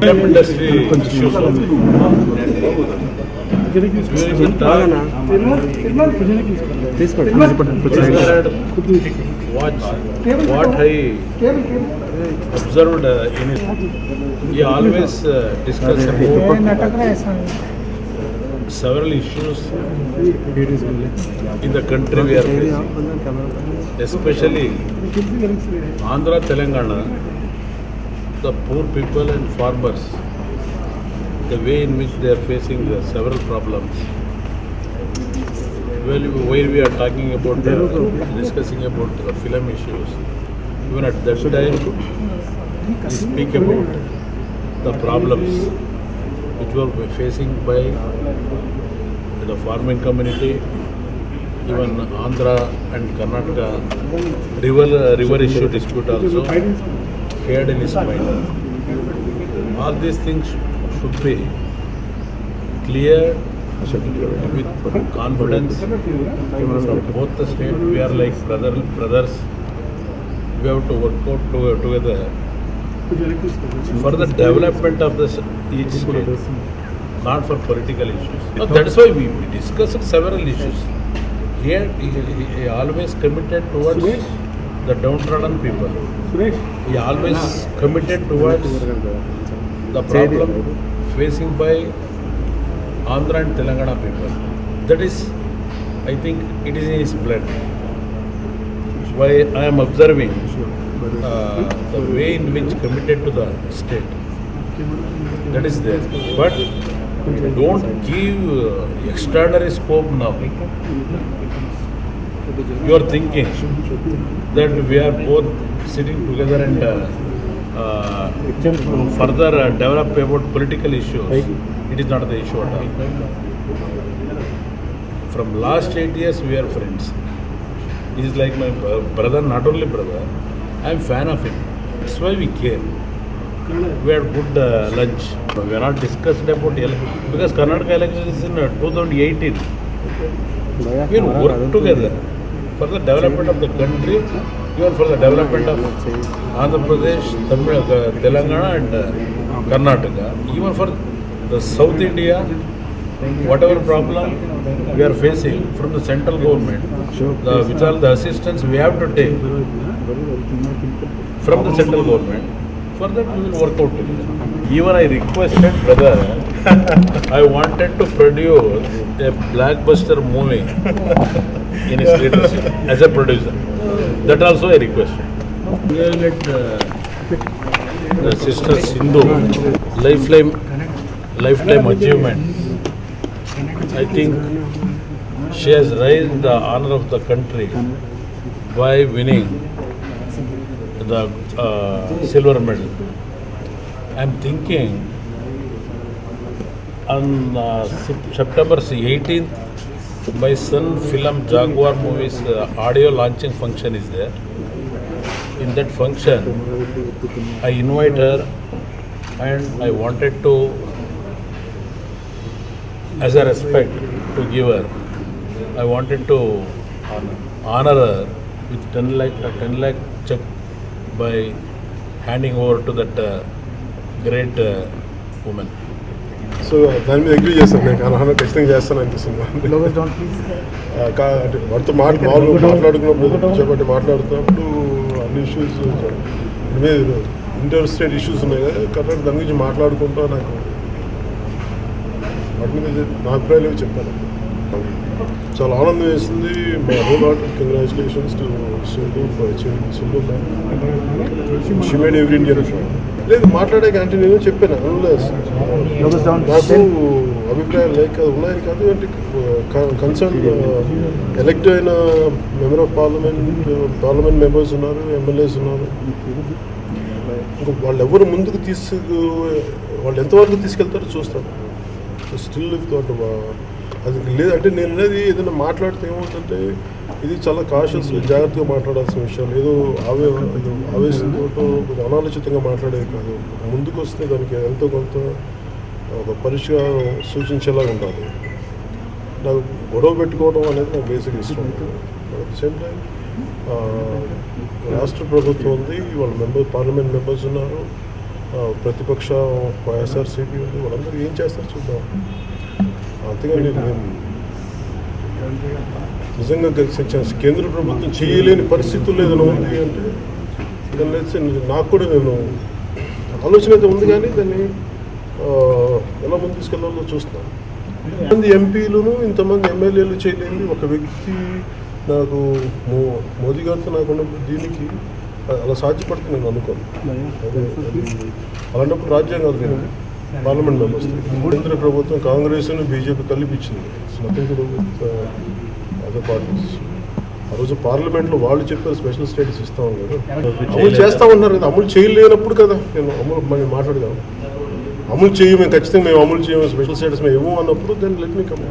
film industry issues. What I observed in it, he always discuss about several issues in the country we are facing, especially Andhra, Telangana, the poor people and farmers, the way in which they are facing several problems. Well, while we are talking about discussing about the film issues, even at that time we speak about the problems which were facing by the farming community, even Andhra and Karnataka river issue dispute also he had in his mind. All these things should be clear with confidence from both the states. We are like brothers. We have to work out together for the development of each state, not for political issues. No, that is why we discussed several issues. He always committed towards the downtrodden people. He always committed towards the problem facing by Andhra and Telangana people. That is, I think, it is in his blood. Why I am observing the way in which committed to the state. That is there. But don't give extraordinary scope now. You are thinking that we are both sitting together and further develop about political issues. It is not the issue at all. From last 8 years we are friends. He is like my brother, not only brother. I am fan of him. That's why we came. We had good lunch. We are not discussed about because Karnataka election is in 2018. We will work together for the development of the country, even for the development of Andhra Pradesh, Telangana and Karnataka, even for the South India, whatever problem we are facing from the central government, which are the assistance we have to take from the central government, for that we will work out together. Even I requested brother, I wanted to produce a blockbuster movie in his leadership as a producer. That also I requested. We will let the sister Sindhu lifetime achievement. I think she has raised the honor of the country by winning the silver medal. I am thinking on September 18th, my Sun Film Jaguar movies audio launching function is there. In that function, I invite her and I wanted to, as a respect to give her, I wanted to honor her with 10 lakh check by handing over to that great woman. So దాని మీద agree చేస్తాను. నేను అనహాన ఖచ్చితంగా చేస్తాను అనిపిస్తుంది. అంటే వాటితో మాట్లాడుకున్నప్పుడు చేపట్టి మాట్లాడుతున్నప్పుడు అన్ని ఇష్యూస్ మీద ఇంటర్ స్టేట్ ఇష్యూస్ ఉన్నాయి కదా, కరెక్ట్ దాని గురించి మాట్లాడుకుంటూ నాకు వాటి మీద నా అభిప్రాయాలు చెప్పాను. చాలా ఆనందం వేసింది. My whole heart congratulations to Sindhu for achieving Sindhu. She made every Indian లేదు మాట్లాడే అంటే నేను చెప్పాను నాకు అభిప్రాయాలు లేక ఉన్నాయని కాదు. అంటే కన్సర్న్ ఎలక్ట్ అయిన మెంబర్ ఆఫ్ పార్లమెంట్ మెంబర్స్ ఉన్నారు, ఎమ్మెల్యేస్ ఉన్నారు. ఇంకా వాళ్ళు ఎవరు ముందుకు వాళ్ళు ఎంతవరకు తీసుకెళ్తారో చూస్తాను. స్టిల్ అది లేదంటే నేను అనేది ఏదైనా మాట్లాడితే ఏమవుతుందంటే ఇది చాలా కాషియస్ జాగ్రత్తగా మాట్లాడాల్సిన విషయాలు. ఏదో ఆవేశంతో కొంచెం అనాలోచితంగా మాట్లాడేది కాదు. ముందుకు వస్తే దానికి ఎంతో కొంత ఒక పరిష్కారం సూచించేలాగా ఉండాలి. నాకు గొడవ పెట్టుకోవడం అనేది నాకు బేసిక్ ఇష్టం. అట్ ద సేమ్ టైం రాష్ట్ర ప్రభుత్వం ఉంది, వాళ్ళ పార్లమెంట్ మెంబర్స్ ఉన్నారు, ప్రతిపక్ష వైఎస్ఆర్సీపీ ఉంది, వాళ్ళందరూ ఏం చేస్తారు చూద్దాం. అంతేగాని నేను నిజంగా కేంద్ర ప్రభుత్వం చేయలేని పరిస్థితుల్లో ఏదైనా ఉంది అంటే దాన్ని నాకు కూడా నేను ఆలోచన అయితే ఉంది, కానీ దాన్ని ఎలా ముందు తీసుకెళ్లాలో చూస్తున్నాను. ఇంతమంది ఎంపీలను ఇంతమంది ఎమ్మెల్యేలు చేయలేని ఒక వ్యక్తి నాకు మోదీ గారితో నాకున్న దీనికి అలా సాధ్యపడుతుంది నేను అనుకోను. అలాంటప్పుడు రాజ్యాంగాలు లేదు, పార్లమెంట్ మెంబర్స్. కేంద్ర ప్రభుత్వం కాంగ్రెస్ బీజేపీ కలిపించింది, nothing to do with other parties. ఆ రోజు పార్లమెంట్లో వాళ్ళు చెప్పారు స్పెషల్ స్టేటస్ ఇస్తామని కదా, అమలు చేస్తా ఉన్నారు కదా. అమలు చేయలేనప్పుడు కదా నేను మనం మాట్లాడదాం. అమలు చేయము, ఖచ్చితంగా మేము అమలు చేయము, స్పెషల్ స్టేటస్ మేము ఇవ్వము అన్నప్పుడు దాన్ని లెట్ మీ కమ్.